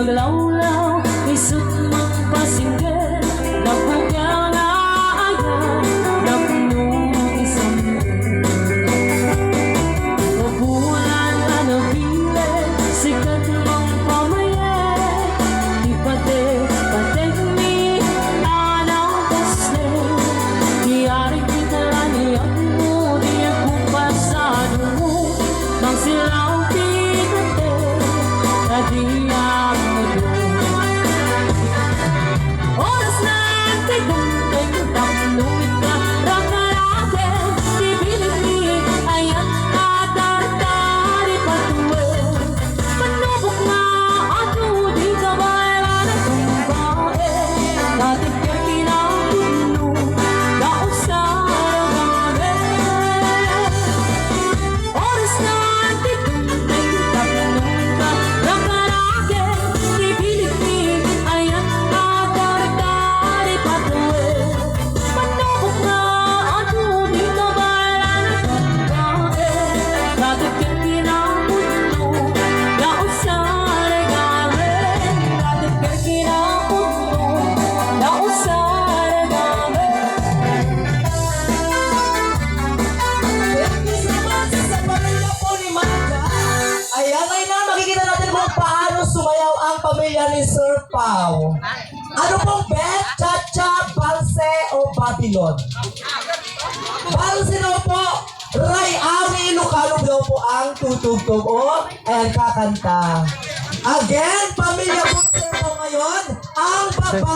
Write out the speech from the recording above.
Laulaw, isut magpasinggan, napagyan na ayan, napunong isang mabulan na nabili, sikat mong pamayan, ipate mi, anang paste, diyaring kitaraniyak mo, di ako pasado mo, mang silaw pinate, na diyak oras na tigong-ting taplumit ka rakarate sibilig ni ayan atar-tari patuwe panubok nga ato di ka baila na kumbae dating ka kinapuno na usaragame oras na tigong-ting taplumit ka rakarate sibilig ni ayan sumayaw ang pamilya ni Sir Pao. Ano pong bet? Chacha, Balse o Babylon? Balse daw po. Ray Ami Lucano daw po ang tutugtog o kakanta. Again, pamilya po Sir Pao ngayon ang baba.